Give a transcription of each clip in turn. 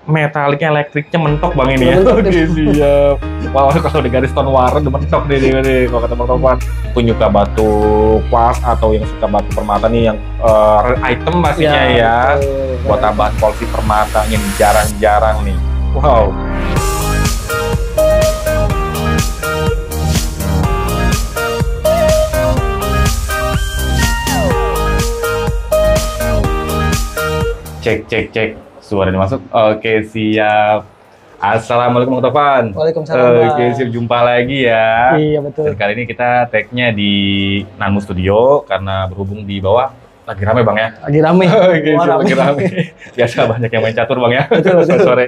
metaliknya, elektriknya mentok bang ini ya. Mentok, Oke siap. Wow, kalau di garis tone warna udah mentok nih kalau kata bang Topan. Penyuka batu kuars atau yang suka batu permata nih yang item pastinya ya. Buat tambahan koleksi permata yang jarang-jarang nih. Wow. Cek. Suara masuk. Oke, siap. Assalamualaikum Bang Topan. Waalaikumsalam. Oke, siap jumpa lagi ya. Iya, betul. Dan kali ini kita tag-nya di Nanmu Studio karena berhubung di bawah lagi rame Bang ya. Lagi rame. Oke, siap, lagi rame. Biasa banyak yang main catur Bang ya. Betul. Sore.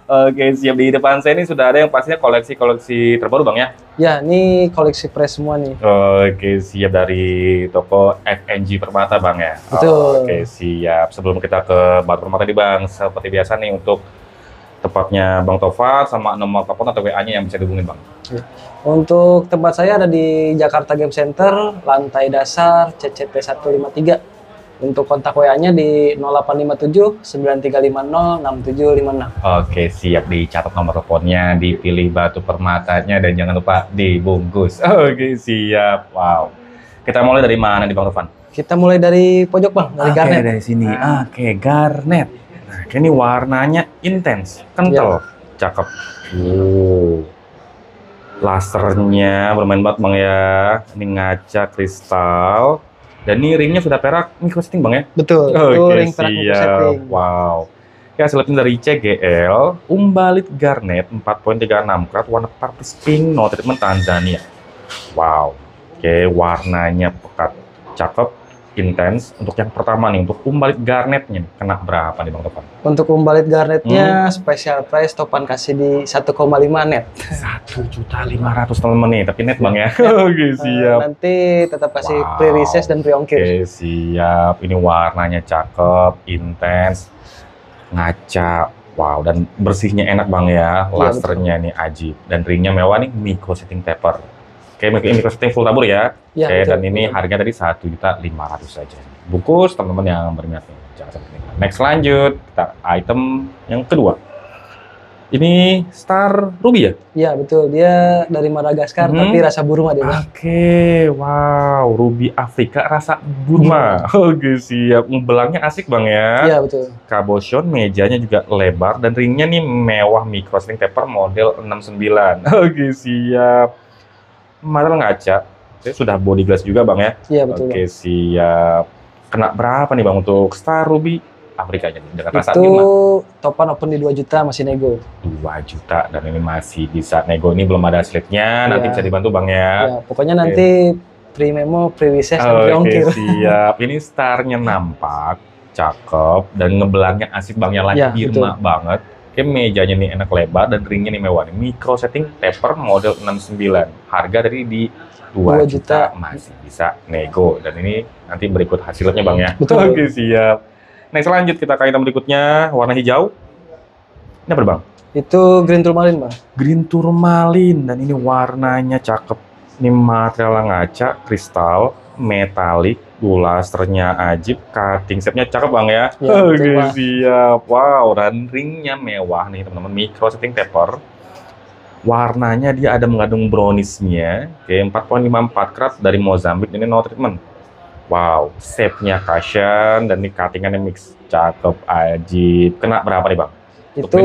Oke, siap. Di depan saya ini sudah ada yang pastinya koleksi terbaru Bang ya. Ya, ini koleksi fresh semua nih. Oke, siap, dari toko FNG Permata Bang ya. Betul. Oke, siap. Sebelum kita ke batu permata nih Bang, seperti biasa nih untuk tepatnya Bang Tovan sama nomor telepon atau WA-nya yang bisa dihubungin Bang. Untuk tempat saya ada di Jakarta Game Center, lantai dasar CCP 153. Untuk kontak WA-nya di 0857 9350 6756. Oke, siap, dicatat nomor teleponnya, dipilih batu permatanya, dan jangan lupa dibungkus. Oke, siap. Wow. Kita mulai dari mana nih Bang Tovan? Kita mulai dari pojok Bang, dari garnet. Dari sini. Oke, garnet. Nah, ini warnanya intens, kental, cakep. Lasernya bermain banget Bang ya. Ini ngaca kristal. Dan ini ringnya sudah perak micro setting Bang ya? Betul, itu ring perak micro setting. Wow. Ya, hasilnya dari CGL, umbalit garnet 4.36 karat, warna purple pink, no treatment Tanzania. Wow. Oke, warnanya pekat, cakep, intens. Untuk yang pertama nih, untuk umbalit garnetnya, kena berapa nih Bang Topan? Untuk umbalit garnetnya, special price Topan kasih di 1,5 net. 1.500.000 teman-teman nih, tapi net Bang ya. Oke, siap. Nanti tetap kasih pre-reses dan pre-ongkir. Oke, siap. Ini warnanya cakep, intens, ngaca. Wow, dan bersihnya enak Bang ya. Lasernya nih ajib. Dan ringnya mewah nih, micro setting taper. Oke, micro setting full tabur ya. Ya, oke, betul, dan ini harganya tadi 1.500.000 saja. Bungkus teman-teman yang berminat nih. Jangan sampai ketinggalan. Next, lanjut kita item yang kedua. Ini Star Ruby ya? Iya, betul. Dia dari Madagaskar tapi rasa Burma dia Bang. Oke, wow, Ruby Afrika rasa Burma. Oke, siap. Belangnya asik Bang ya. Iya, betul. Cabochon, mejanya juga lebar dan ringnya nih mewah, micro setting taper model 69. Oke, siap. Mata ngaca, sudah body glass juga Bang ya? Iya, betul. Oke, siap. Kena berapa nih Bang untuk Star Ruby Afrikanya nih? Dengan rasa itu Topan open di 2 juta masih nego. 2 juta, dan ini masih bisa nego. Ini belum ada slipnya, nanti bisa dibantu Bang ya? Ya, pokoknya nanti free memo, free reses, dan free ongkir. Oke, siap. Ini starnya nampak, cakep, dan ngebelangnya asik Bang ya, light Birma banget. Oke, mejanya nih enak lebar dan ringnya nih mewah nih. Micro setting taper model 69. Harga dari di 2 juta masih bisa nego. Dan ini nanti berikut hasilnya Bang ya. Betul. Oke, siap. Next, lanjut kita ke item berikutnya, warna hijau. Ini apa Bang? Itu green tourmaline Bang. Green tourmaline, dan ini warnanya cakep. Ini material ngaca, kristal, metalik, lasernya ajib, cutting shape-nya cakep Bang ya. Oke, siap. Wow, dan ringnya mewah nih teman-teman, micro setting taper. Warnanya dia ada mengandung brownies-nya. Oke, 4.54 karat dari Mozambik, ini no treatment. Wow, shape-nya cushion dan ini cutting-annya mix. Cakep, ajib. Kena berapa nih Bang? Itu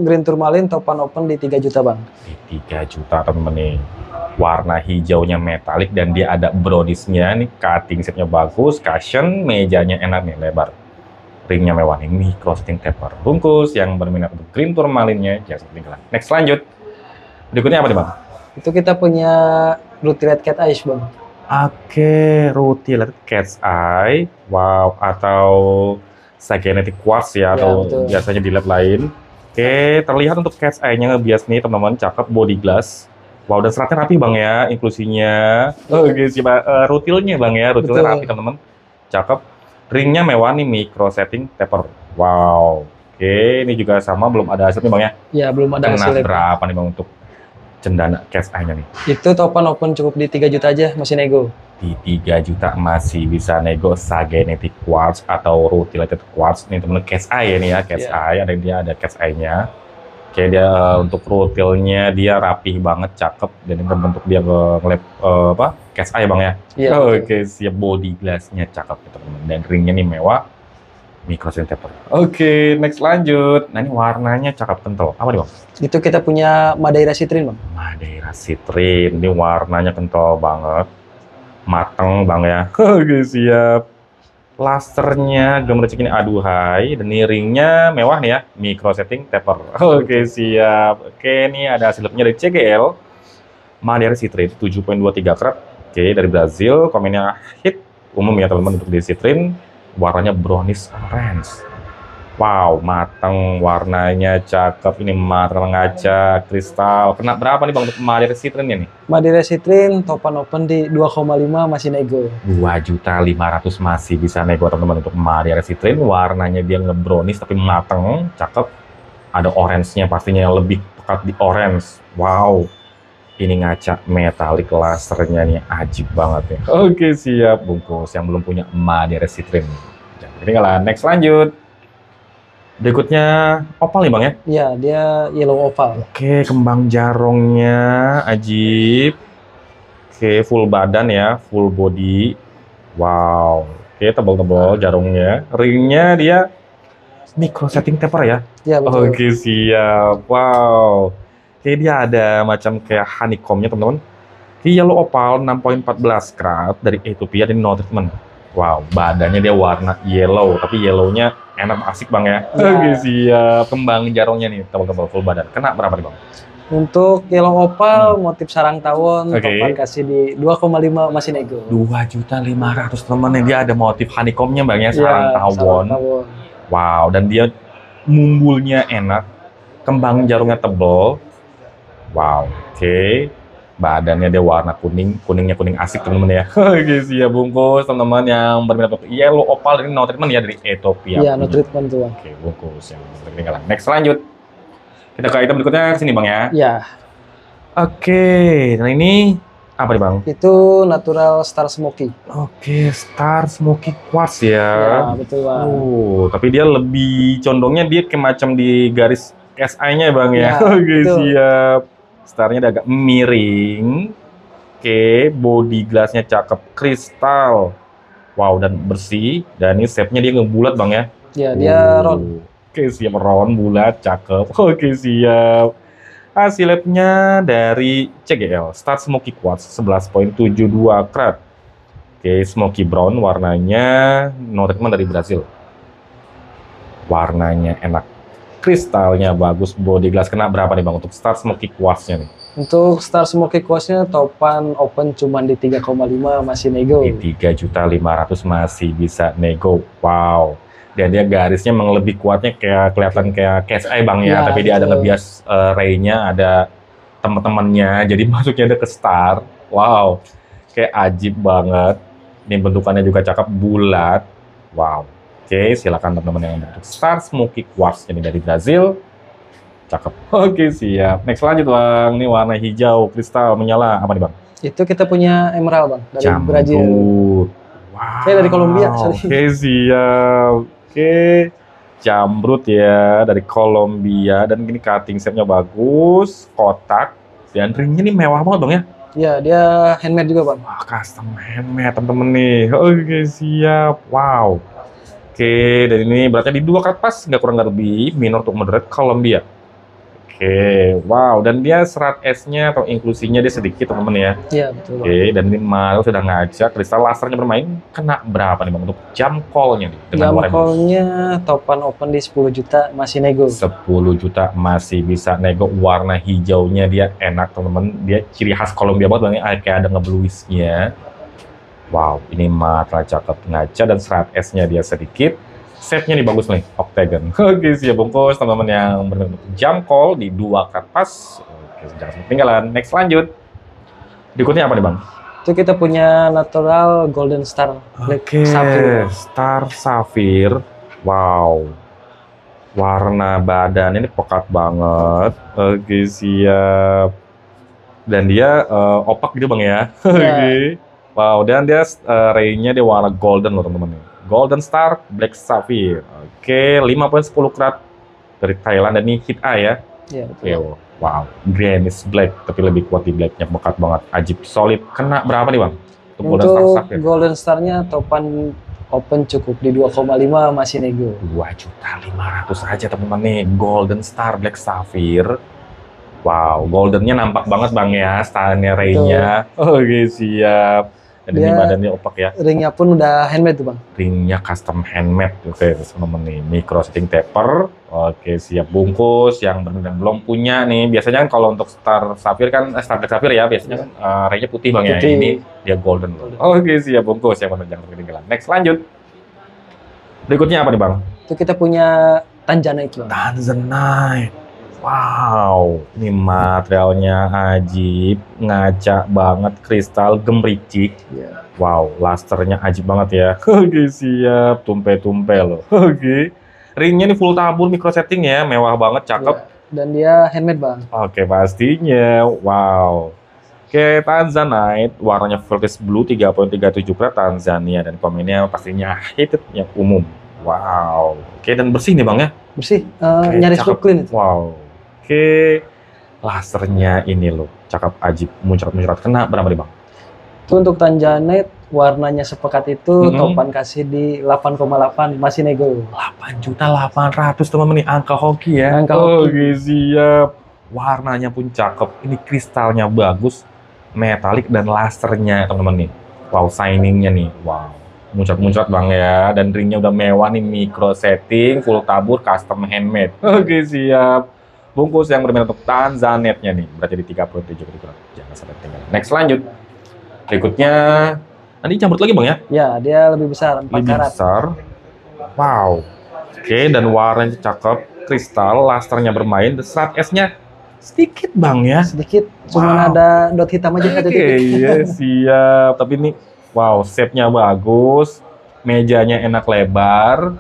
green tourmaline Topan open di 3 juta Bang. Di 3 juta teman-teman nih. Warna hijaunya metalik dan dia ada brownies-nya nih, cutting shape-nya bagus, cushion, mejanya enak nih, lebar. Ringnya mewah nih, micro setting taper. Bungkus yang berminat untuk green tourmaline-nya jangan ketinggalan. Next, lanjut. Berikutnya apa nih Bang? Itu kita punya Rutilat Cat Eyes Bang. Oke, Rutilat Cat's Eye. Wow, atau Cybernetic Quartz ya, atau biasanya di lab lain. Oke, terlihat untuk Cat's Eye-nya bias nih teman-teman, cakep, body glass. Wow, dan seratnya rapi Bang ya, inklusinya. Oke, siapa rutilnya Bang ya, rutilnya rapi teman-teman. Cakep. Ringnya mewah nih, micro setting taper. Wow. Oke, ini juga sama, belum ada hasilnya Bang ya? Ya, belum ada hasilnya. Berapa nih Bang untuk cendana cat's eye-nya nih? Itu topan open cukup di 3 juta aja, masih nego. Di 3 juta masih bisa nego Sagenetic Quartz atau Rutilated Quartz. Ini temen cat's eye ya nih ya, cat's Iya. eye, ada cat's eye-nya. Oke, dia untuk rutilnya dia rapih banget, cakep, dan ini bentuk dia ngelap cat's eye bang ya. Iya, Oke, siap, body glass-nya cakep ya teman-teman, dan ringnya nih mewah, microsin taper. Oke, next lanjut. Nah ini warnanya cakep kental. Apa nih bang? Itu kita punya Madeira Citrine, Bang. Madeira Citrine. Ini warnanya kental banget, mateng bang ya. Oke, siap. Lasernya gemericik ini aduhai, dan ini ringnya mewah nih ya, micro setting taper. Oke, siap. Oke, ini ada silipnya dari CGL, Madeira Citrine 7.23 karat. Oke, dari Brazil, komennya hit umum ya teman-teman untuk di Citrine. Warnanya brownish orange. Wow, mateng, warnanya cakep. Ini mateng ngaca, kristal. Kena berapa nih bang untuk Madeira Citrine nih? Madeira Citrine topan open di 2,5 masih nego. 2.500.000 masih bisa nego teman-teman untuk Madeira Citrine. Warnanya dia ngebrownish tapi mateng, cakep. Ada orange-nya pastinya yang lebih pekat di orange. Wow, ini ngaca metalik, lasernya nih ajib banget ya. Oke, siap bungkus yang belum punya Madeira Citrine. Jangan ketinggalan. Next lanjut. Berikutnya opal nih bang ya. Iya, dia yellow oval. Oke, kembang jarongnya ajib. Oke, full badan ya, full body. Wow. Oke, tebal-tebal jarongnya. Ringnya dia micro setting taper ya. Iya, betul. Oke, siap. Wow. Oke, dia ada macam kayak honeycomb-nya teman-teman. Ini yellow opal 6.14 karat dari Ethiopia dan no treatment. Wow, badannya dia warna yellow, tapi yellownya enak asik bang ya. Ya. Oke, siap. Kembang jarongnya nih tebal-tebal full badan. Kena berapa nih bang? Untuk yellow opal motif sarang tawon, Oke. topan kasih di 2,5 masih nego. 2.500.000 teman, dia ada motif honeycomb-nya bang ya, Iya, sarang tawon. tawon. Wow, dan dia mumbulnya enak, kembang jarumnya tebal. Wow, oke. Badannya dia warna kuning, kuningnya kuning asik teman-teman ya. Oke, siap bungkus teman-teman yang berminat untuk yellow opal ini no treatment ya dari Ethiopia. Iya, no treatment tuh, Bang. Oke, bungkus yang ketinggalan. Next lanjut. Kita ke item berikutnya sini bang ya. Iya, Oke, nah ini apa nih bang? itu natural star smoky. Oke, Star Smoky Quartz ya. Ya, betul, Bang. Tapi dia lebih condongnya dia kayak macam di garis SI-nya bang ya. Ya, Oke, betul. siap. Starnya dia agak miring. Oke, body glassnya cakep, kristal. Wow, dan bersih. Dan ini shape-nya dia ngebulat bang ya. Ya, dia round. Oke, siap, round, bulat, cakep. Oke, siap. Hasil labnya dari CGL, Star Smoky Quartz 11.72 karat. Oke, smoky brown warnanya, no treatment dari Brazil. Warnanya enak, kristalnya bagus, body glass. Kena berapa nih bang untuk Star Smoky Quartz-nya nih? Untuk star smoky quartz-nya topan open cuman di 3,5 masih nego. Di 3.500.000 masih bisa nego. Wow. Dan dia garisnya memang lebih kuatnya kayak kelihatan kayak cat's eye bang ya, Ya, tapi dia ada betul. ngebias ray-nya, ada teman-temannya, jadi masuknya ada ke star. Wow, kayak ajib banget. Ini bentukannya juga cakep, bulat. Wow. Oke, silakan teman-teman yang bentuk Star Smoky Quartz ini dari Brazil. Cakep. Oke, siap. Next lanjut bang, ini warna hijau kristal menyala. Apa nih bang? Itu kita punya emerald, Bang, dari Brazil. Jamrut. Wow. Dari Kolombia, sorry. Oke, siap. Oke. Jamrut ya, dari Kolombia. Dan gini cutting shape-nya bagus, kotak. Dan ringnya nih mewah banget bang ya. Ya, dia handmade juga, Bang. Wah, custom handmade temen-temen nih. Oke, siap. Wow. Oke, dan ini beratnya di 2 karat pas, nggak kurang nggak lebih. Minor untuk moderate Kolombia. Oke, wow. Dan dia serat S-nya atau inklusinya dia sedikit teman-teman ya. Iya, betul, Bang. Oke, dan ini Mario sudah ngajak kristal lasernya bermain. Kena berapa nih bang untuk jam call-nya nih? Jam warna call-nya topan open di 10 juta masih nego. 10 juta masih bisa nego. Warna hijaunya dia enak teman-teman. Dia ciri khas Kolombia banget bang ya, kayak ada ngebluisnya. Wow, ini mata cakep ngaca dan serat S-nya dia sedikit. Shape-nya nih bagus nih, octagon. Oke, siap bungkus teman-teman yang berbentuk jam call di 2 karat pas. Oke, jangan ketinggalan. Next lanjut. Berikutnya apa nih bang? Itu kita punya natural golden star black Oke, sapphire. Star Sapphire. Wow. Warna badan ini pekat banget. Oke, siap. Dan dia opak gitu bang ya. Oke. Wow, dan dia ray-nya dia warna golden loh teman-teman. Golden Star Black Sapphire. Oke, 5.10 karat dari Thailand dan ini hit A ya. Iya, Oke, betul. wow. Greenish black tapi lebih kuat di blacknya, pekat banget. Ajib solid. Kena berapa nih bang? Untuk Golden Star Untuk Sapphire. Golden Star-nya topan open cukup di 2,5 masih nego. 2.500.000 aja teman-teman nih. Golden Star Black Sapphire. Wow, goldennya nampak banget bang ya, stylenya ray-nya. Oke, siap. Dan ini Dia- badannya opak ya. Ringnya pun udah handmade tuh bang. Ringnya custom handmade. Oke, teman-teman nih. Micro setting taper. Oke, siap bungkus. Yang benar-benar belum punya nih. Biasanya kan kalau untuk Star Sapphire kan, Star Black Sapphire ya, biasanya kan ray-nya putih bang ya. Putih. Ini dia golden. Oke, siap bungkus. Yang benar jangan ketinggalan. Next, lanjut. Berikutnya apa nih bang? Itu kita punya Tanzanite bang. Tanzanite. Wow, ini materialnya ajib, ngaca banget, kristal gemericik. Iya. Wow, lusternya ajib banget ya. Oke, siap, tumpe-tumpe loh. Oke, ringnya ini full tabur micro setting ya, mewah banget, cakep. Iya. Dan dia handmade bang. Oke, pastinya. Wow. Oke, Tanzanite, warnanya Velvet Blue 3.37 karat Tanzania dan komennya pastinya hated yang umum. Wow. Oke, dan bersih nih bang ya. Bersih, Oke, nyaris cakep. full clean itu. Wow. Oke, lasernya ini loh, cakep ajib, muncrat-muncrat. Kena berapa nih bang? Itu untuk Tanzanite warnanya sepekat itu Mhm. topan kasih di 8,8 masih nego. 8.800.000 teman-teman nih, angka hoki ya. Angka hoki. Oke, siap. Warnanya pun cakep, ini kristalnya bagus, metalik dan lasernya teman-teman nih. Wow, shiningnya nih, wow. Muncrat-muncrat bang ya, dan ringnya udah mewah nih, micro setting, full tabur, custom handmade. Oke, siap. Bungkus yang berbeda untuk Tanzanite-nya nih, berarti di 37 kg. Jangan sampai ketinggalan. Next, lanjut. Berikutnya, nanti campur lagi bang ya? Ya, dia lebih besar 4 Lebih karat. besar. Wow. Oke, dan warnanya cakep, kristal, lasternya bermain, dan serat esnya sedikit bang ya. Sedikit, cuman Wow. ada dot hitam aja satu Oke, titik. iya siap. Tapi ini, wow, shape-nya bagus, mejanya enak lebar.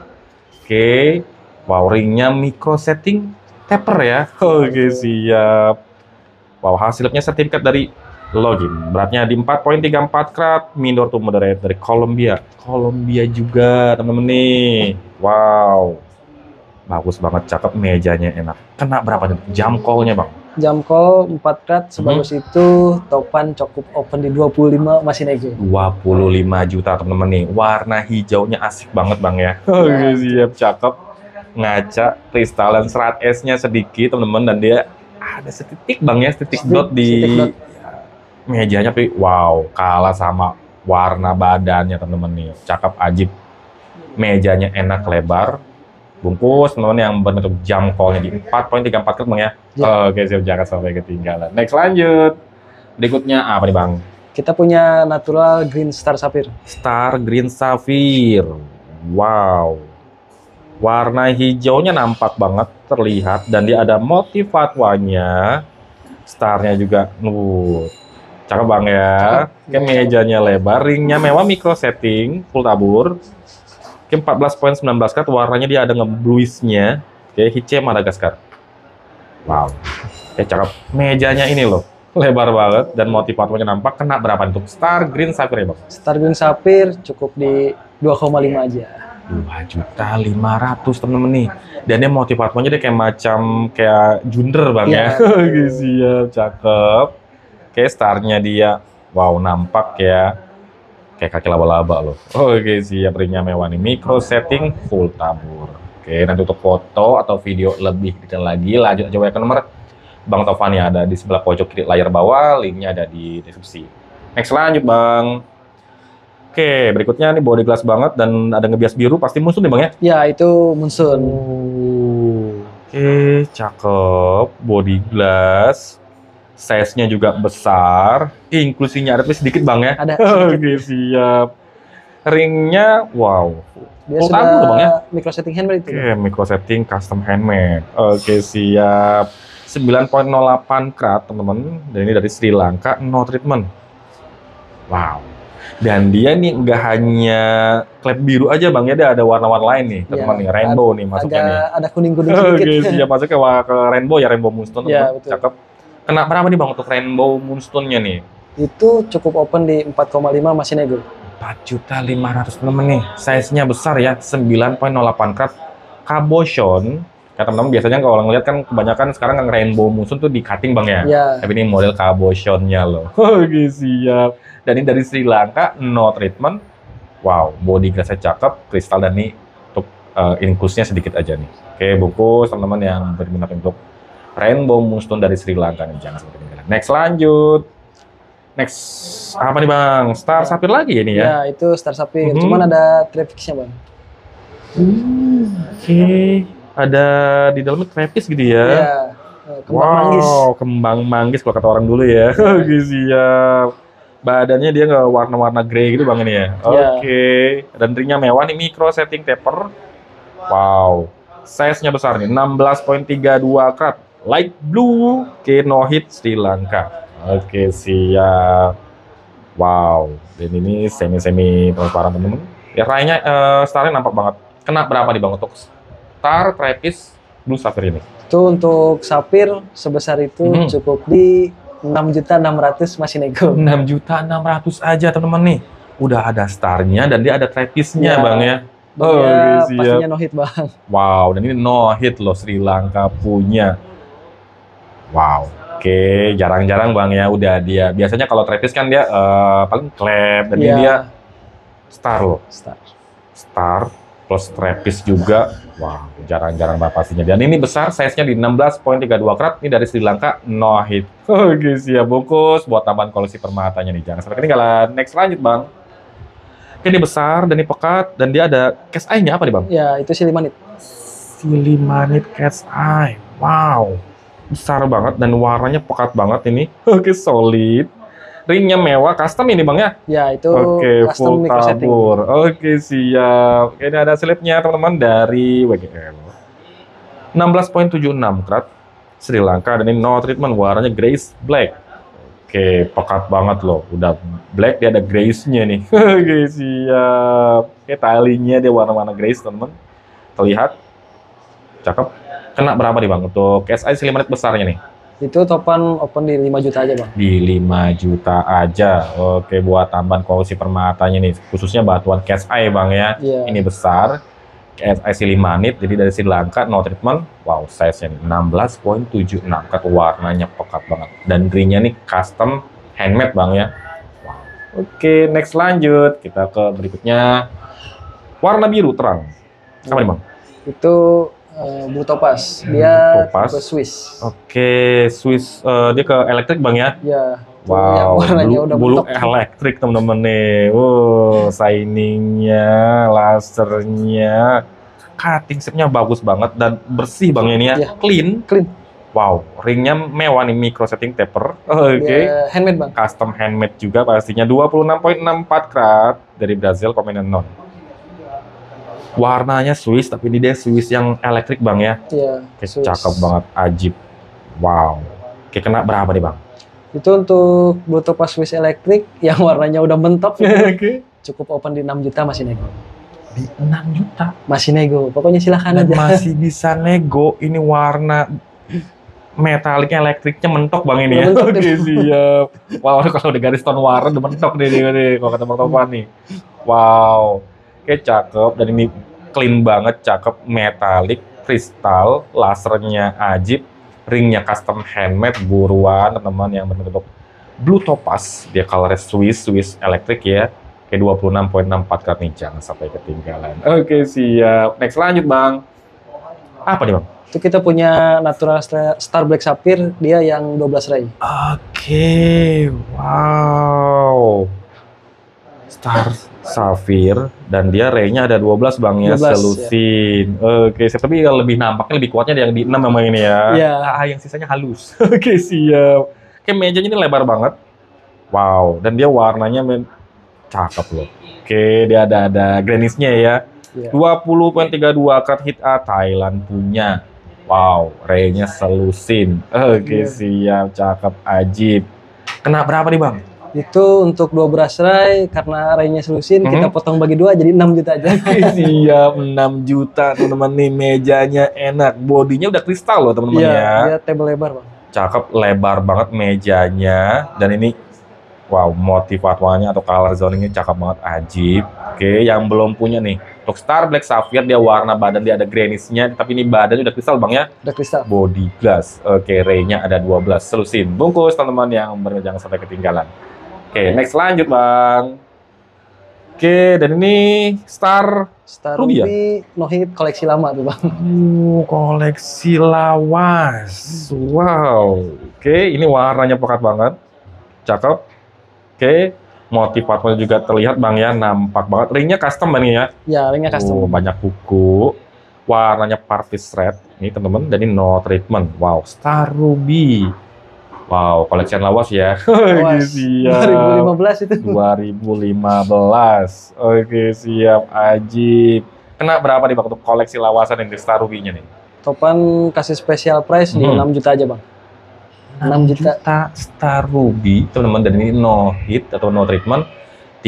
Oke, wow, ringnya micro setting taper ya. Oke, siap. Wow, hasilnya sertifikat dari Login. Beratnya di 4.34 karat, minor to moderate dari Columbia. Columbia juga, temen-temen nih. Wow. Bagus banget, cakep, mejanya enak. Kena berapa nih? Jam call-nya, Bang? Jam call 4 karat sebagus itu, topan cukup open di 25 masih nego. 25 juta, temen-temen nih. Warna hijaunya asik banget, Bang ya. Oke, siap, cakep. Ngaca, kristal dan serat esnya sedikit, temen-temen. Dan dia ada setitik, Bang ya, setitik dot di Setitik dot. mejanya, tapi wow, kalah sama warna badannya, temen-temen nih. Cakep, ajib. Mejanya enak, lebar. Bungkus, teman-teman, yang berbentuk jam call-nya di 4.34 karat, Bang ya. Ya. Oke, siap, jangan sampai ketinggalan. Next, lanjut. Berikutnya apa nih, Bang? Kita punya natural green star sapphire. Star Green Sapphire. Wow. Warna hijaunya nampak banget terlihat dan dia ada motif fatwanya. Starnya juga, cakep Bang ya. Oke, mejanya lebar, ringnya mewah, micro setting, full tabur. Oke, 14.19 karat, warnanya dia ada ngebluisnya. Oke, Hiche Madagaskar. Wow. Oke, cakep. Mejanya ini loh, lebar banget dan motif fatwanya nampak. Kena berapa untuk Star Green Sapphire ya, Bang? Star green sapphire cukup di 2,5 aja. 2.500.000 temen-temen nih. Dan dia motif fatwanya dia kayak junder Bang ya. Iya. Oke, siap, cakep. Oke, starnya dia, wow, nampak ya. Kayak kaki laba-laba loh. Oke, siap, ringnya mewah nih. Micro setting, full tabur. Oke, nanti untuk foto atau video lebih detail lagi, lanjut aja WA ke nomor Bang Taufan ya, ada di sebelah pojok kiri layar bawah, linknya ada di deskripsi. Next, lanjut Bang. Oke, berikutnya nih body glass banget dan ada ngebias biru, pasti musuh nih Bang ya? Ya, itu Munsun. Oke, cakep. Body glass. Size-nya juga besar. Inklusinya ada tapi sedikit Bang ya? Ada sedikit. Oke, siap. Ringnya, wow. Dia Full sudah tabur, Bang, ya? micro setting handmade itu. Oke, micro setting custom handmade. Oke, siap. 9.08 karat, teman-teman. Dan ini dari Sri Lanka, no treatment. Wow. Dan dia nih nggak hanya klep biru aja Bang ya, dia ada warna-warna lain nih, teman-teman nih. Rainbow nih masuknya nih. Ada kuning-kuning sedikit. Oke, siap, masuk ke rainbow ya, rainbow moonstone, Ya, teman-teman. betul. Cakep. Kena berapa nih Bang untuk Rainbow Moonstone-nya nih? Itu cukup open di 4,5 masih nego. 4.500.000 teman-teman nih. Size-nya besar ya, 9,08 karat. Cabochon. Ya teman-teman biasanya kalau ngeliat kan kebanyakan sekarang yang Rainbow Moonstone tuh di cutting Bang ya. Ya. Tapi ini model Cabochon-nya loh. Oke, siap. Dan ini dari Sri Lanka, no treatment. Wow, body glass-nya cakep, kristal dan ini untuk infusnya sedikit aja nih. Oke, bungkus teman-teman yang berminat untuk Rainbow Moonstone dari Sri Lanka nih, jangan sampai ketinggalan. Next lanjut. Next apa nih Bang? Star Sapphire lagi ya nih ya? Ya, itu Star Sapphire. Cuman ada trapeze-nya Bang. Oke, ada di dalamnya trapeze gitu ya? Iya, kembang manggis. Kembang manggis kalau kata orang dulu ya. Oke, siap. Badannya dia nggak warna-warna grey gitu Bang ini ya? Oke, dan ringnya mewah nih, micro setting taper. Wow, size-nya besar nih, 16,32 karat. Light blue, no hit Sri Lanka. Oke, siap. Wow, dan ini semi transparan temen-temen. Ya rayanya starnya nampak banget. Kena berapa nih Bang untuk Star Trapeze Blue Sapphire ini? Itu untuk Sapphire sebesar itu cukup di 6.600.000 masih nego. 6.600.000 aja teman-teman nih. Udah ada starnya dan dia ada trapeze-nya Bang ya. Dia pastinya no hit Bang. Wow, dan ini no hit loh Sri Lanka punya. Wow, oke, jarang-jarang Bang ya udah dia. Biasanya kalau trapeze kan dia paling clap dan ini dia star loh. Star plus trapeze juga. Wow, jarang-jarang Bang pastinya. Dan ini besar, size-nya di 16,32 karat. Ini dari Sri Lanka, no hit. Oke, siap bungkus buat tambahan koleksi permatanya nih. Jangan sampai ketinggalan. Next lanjut Bang. Oke, ini besar dan ini pekat dan dia ada cat's eye-nya apa nih Bang? Ya, itu Silimanit. Silimanit cat's eye. Wow. Besar banget dan warnanya pekat banget ini. Oke, solid. Ringnya mewah, custom ini Bang ya? Ya, itu full custom micro setting. Oke, siap. Oke, ini ada slipnya teman-teman dari WGL. 16,76 karat Sri Lanka dan ini no treatment, warnanya grace black. Oke, pekat banget loh. Udah black, dia ada grace-nya nih. Oke, siap. Oke, talinya dia warna-warna grace teman-teman. Terlihat. Cakep. Kena berapa nih Bang untuk KSI Silimanit besarnya nih? Itu topan open di 5 juta aja Bang. Di 5 juta aja. Oke, buat tambahan koleksi permatanya nih, khususnya batuan KSI Bang ya. Ini besar. KSI Silimanit, jadi dari Sri Lanka, no treatment. Wow, size-nya nih 16,76 karat, warnanya pekat banget. Dan ringnya nih custom handmade Bang ya. Wow. Oke, next lanjut. Kita ke berikutnya. Warna biru terang. Apa nih Bang? Itu Blue Topaz, dia Topaz. ke Swiss. Oke, Swiss, dia ke elektrik Bang ya? Ya. Wow, warnanya udah bulu mentok. elektrik temen-temen nih. Shiningnya, lasernya, cutting shape-nya bagus banget dan bersih Bang ini ya. Clean. Wow, ringnya mewah nih, micro setting taper. Oke. Handmade Bang. Custom handmade juga pastinya, 26,64 karat dari Brazil, kombinasi non. Warnanya Swiss, tapi ini dia Swiss yang elektrik Bang ya. Iya. Cakep banget, ajib. Wow. Oke, kena berapa nih Bang? Itu untuk Blue Topaz Swiss elektrik yang warnanya udah mentok. Cukup open di 6 juta masih nego. Di 6 juta? Masih nego, pokoknya silahkan aja. Masih bisa nego, ini warna metaliknya elektriknya mentok Bang ini ya. Oke, siap. Wow, kalau udah garis tone warna udah mentok nih, kalau kata Bang Topan nih. Wow. Oke, cakep dan ini clean banget, cakep, metalik, kristal, lasernya ajib, ringnya custom handmade, buruan teman-teman yang berbentuk Blue Topaz, dia colornya Swiss elektrik ya, kayak 26,64 karat nih, jangan sampai ketinggalan. Oke, siap. Next lanjut Bang. Apa nih Bang? Itu kita punya Natural Star Black Sapphire, dia yang 12 ray. Oke, wow. Star Sapphire dan dia raynya ada 12 Bang ya, 12, selusin. Oke, tapi lebih nampaknya lebih kuatnya yang di 6 memang ini ya. Iya. Yang sisanya halus. Oke, siap. Oke, mejanya ini lebar banget. Wow, dan dia warnanya cakep loh. Oke, dia ada grenisnya ya. 20,32 karat hit A Thailand punya. Wow, raynya selusin. Oke, siap, cakep, ajib. Kena berapa nih Bang? Itu untuk 12 ray, karena raynya selusin, kita potong bagi 2 jadi 6 juta aja. Siap, 6 juta teman-teman nih, mejanya enak. Bodinya udah kristal loh teman-teman ya. Dia table lebar Bang. Cakep, lebar banget mejanya. Dan ini, wow, motif fatwanya atau color zoningnya cakep banget, ajib. Oke, yang belum punya nih. Untuk Star Black Sapphire, dia warna badan dia ada greenish-nya. Tapi ini badannya udah kristal bang ya. Udah kristal. Body glass. Oke, ray-nya ada 12. Selusin. Bungkus teman-teman yang jangan sampai ketinggalan. Oke, next lanjut bang. Oke, dan ini Star Ruby ya? No Hit koleksi lama tuh bang. Koleksi lawas. Wow. Oke, ini warnanya pekat banget. Cakep. Oke, motif patwanya juga terlihat bang ya, nampak banget. Ringnya custom bang ya? Ya, ringnya custom. Banyak buku. Warnanya Parvis Red. Ini teman-teman, dan ini no treatment. Wow, Star Ruby. Wow, koleksian lawas ya. Lawas. Siap. 2015 itu. 2015. Oke, siap. Ajib. Kena berapa nih bang untuk koleksi lawasan yang di Star Ruby-nya nih? Topan kasih special price di 6 juta aja bang. 6 juta. Star Ruby, teman-teman, dan ini no hit atau no treatment.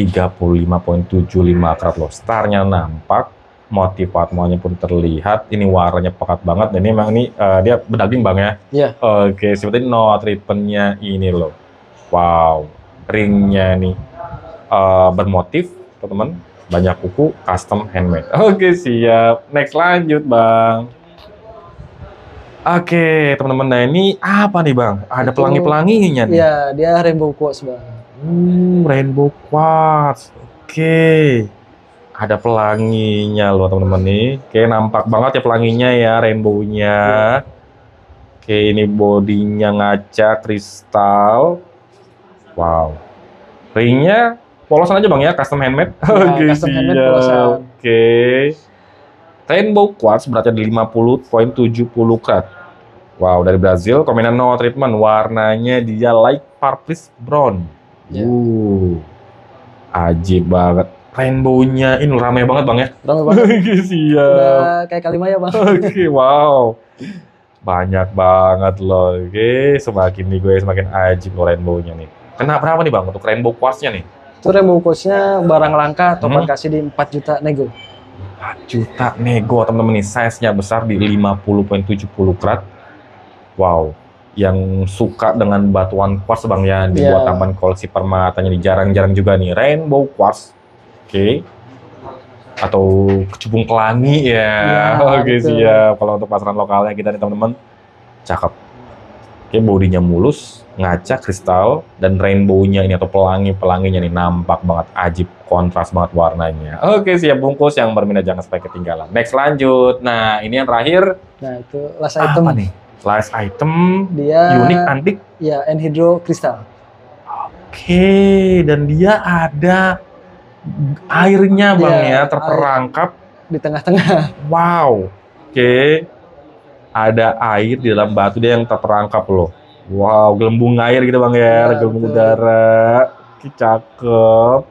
35.75 karat loh. Starnya nampak. Motif warnanya pun terlihat, ini warnanya pekat banget, dan ini memang ini dia berdaging bang ya. Iya. Oke, seperti no treatmentnya ini loh. Wow, ringnya nih bermotif, teman-teman, banyak kuku, custom handmade. Oke, siap. Next lanjut bang. Oke, teman-teman, nah ini apa nih bang? Ada pelangi-pelanginya nih. Iya, dia rainbow quartz bang. Rainbow quartz. Oke. Ada pelanginya loh teman-teman nih. Oke, nampak banget ya pelanginya ya, rainbow-nya. Oke, ini bodinya ngaca kristal. Wow. Ringnya polosan aja bang ya, custom handmade. Ya, custom handmade polosan. Oke. Rainbow quartz beratnya 50.70 karat. Wow, dari Brazil, kombinan no treatment. Warnanya dia light purplish brown. Ajib banget. Rainbow-nya ini rame banget bang ya? Rame banget. Siap. Udah kayak Kalimaya bang. Oke, wow. Banyak banget loh. Oke, semakin nih gue semakin ajib loh rainbow-nya nih. Kena berapa nih bang untuk rainbow quartz-nya nih? Itu rainbow quartz-nya barang langka, Topan kasih di 4 juta nego. 4 juta nego teman-teman nih, size-nya besar di 50.70 karat. Wow. Yang suka dengan batuan quartz bang ya, dibuat taman koleksi permatanya nih, jarang-jarang juga nih rainbow quartz. Oke, atau kecubung pelangi ya. Oke, siap. Kalau untuk pasaran lokalnya kita nih teman-teman, cakep. Oke, bodinya mulus, ngaca kristal, dan rainbow-nya ini atau pelanginya nih nampak banget, ajib, kontras banget warnanya. Oke, siap bungkus, yang berminat jangan sampai ketinggalan. Next lanjut. Nah, ini yang terakhir. Nah, itu last item. Apa nih? Last item. Dia unik, antik. Ya, anhydro kristal. Oke, dan dia ada airnya bang ya, terperangkap di tengah-tengah. Wow. Oke. Ada air di dalam batu dia yang terperangkap loh. Wow, gelembung air gitu bang ya, gelembung udara. Oke, cakep.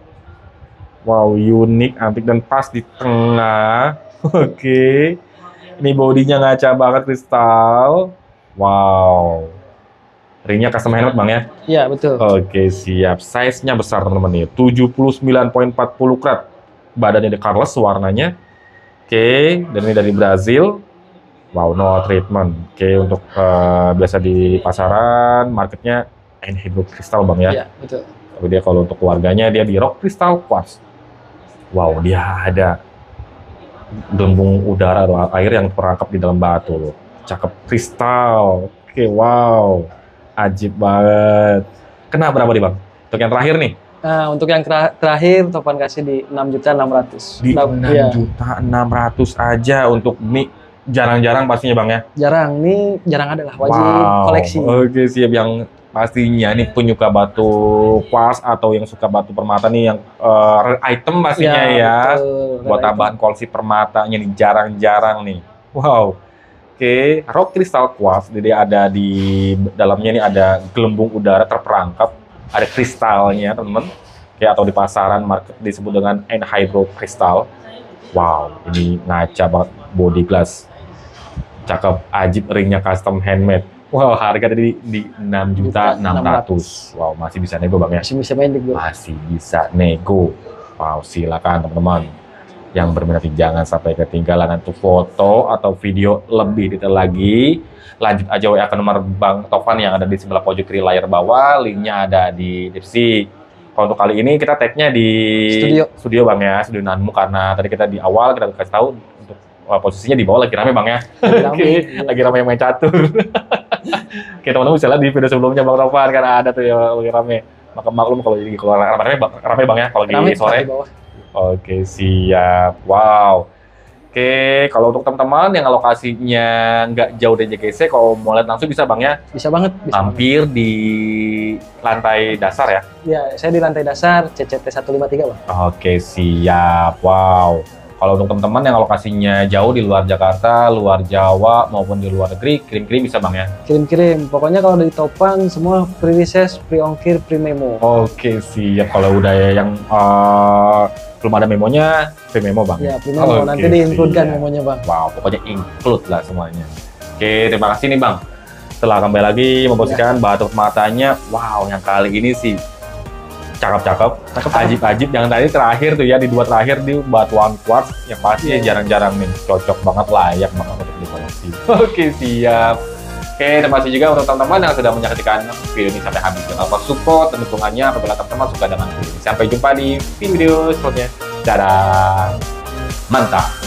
Wow, unik, antik, dan pas di tengah. Oke. Ini bodinya ngaca banget kristal. Wow. Ringnya custom handmade bang ya? Iya, betul. Oke, siap. Size-nya besar teman-teman nih. 79.40 karat. Badannya di Carlos warnanya. Oke, dan ini dari Brazil. Wow, no treatment. Oke, untuk biasa di pasaran, marketnya anhydro kristal bang ya? Iya, betul. Tapi dia kalau untuk keluarganya, dia di rock crystal quartz. Wow, dia ada gelembung udara atau air yang terperangkap di dalam batu loh. Cakep, kristal. Oke, wow. Ajib banget. Kena berapa nih bang? Untuk yang terakhir nih? Nah, untuk yang terakhir Topan kasih di 6.600.000. Di 6.600.000 aja untuk ini jarang-jarang pastinya bang ya? Jarang, ini jarang ada lah, wajib koleksi. Oke, siap. Yang pastinya ini penyuka batu quartz atau yang suka batu permata nih yang item pastinya ya. Betul, buat tambahan koleksi permatanya nih jarang-jarang nih. Wow. Oke, rock crystal quartz, jadi ada di dalamnya ini ada gelembung udara terperangkap, ada kristalnya teman-teman. Oke, atau di pasaran market disebut dengan anhydro crystal. Wow, ini ngaca banget, body glass, cakep, ajib, ringnya custom handmade. Wow, harga tadi di 6.600.000. Wow, masih bisa nego bang ya? Masih bisa main nego. Masih bisa nego. Wow, silakan teman-teman. Yang berminat jangan sampai ketinggalan untuk foto atau video lebih detail lagi. Lanjut aja WA ke nomor Bang Tovan yang ada di sebelah pojok kiri layar bawah. Linknya ada di deskripsi. Kalau untuk kali ini kita tag-nya di studio Bang ya, studio Nanmu, karena tadi kita di awal kita kasih tahu untuk posisinya di bawah lagi rame Bang ya. Lagi rame yang main catur. Oke, teman-teman bisa lihat di video sebelumnya Bang Tovan karena ada tuh yang lagi rame. Maka maklum kalau jadi rame Bang ya kalau lagi sore. Oke, siap. Wow. Oke, kalau untuk teman-teman yang lokasinya nggak jauh dari JGC, kalau mau lihat langsung bisa Bang ya? Bisa banget. Hampir di lantai dasar ya? Ya, saya di lantai dasar CCT 153 Bang. Oke, siap. Wow. Kalau untuk teman-teman yang lokasinya jauh di luar Jakarta, luar Jawa, maupun di luar negeri, kirim-kirim bisa Bang ya? Kirim-kirim. Pokoknya kalau dari Topan, semua free reses, free ongkir, free memo. Oke, siap. Kalau udah yang belum ada memonya, free memo Bang? Ya, free memo. Nanti di-include-kan memonya Bang. Wow, pokoknya include lah semuanya. Oke, terima kasih nih Bang. Setelah kembali lagi memposisikan batok matanya, wow, yang kali ini sih cakep-cakep, ajib-ajib. Yang tadi terakhir tuh ya, di dua terakhir di batuan quartz yang pasti jarang-jarang nih, cocok banget, layak banget untuk dikoleksi. Oke, siap. Oke, terima kasih juga untuk teman-teman yang sudah menyaksikan video ini sampai habis. Jangan lupa support dan dukungannya apabila teman-teman suka dengan video ini. Sampai jumpa di video selanjutnya. Dadah. Mantap.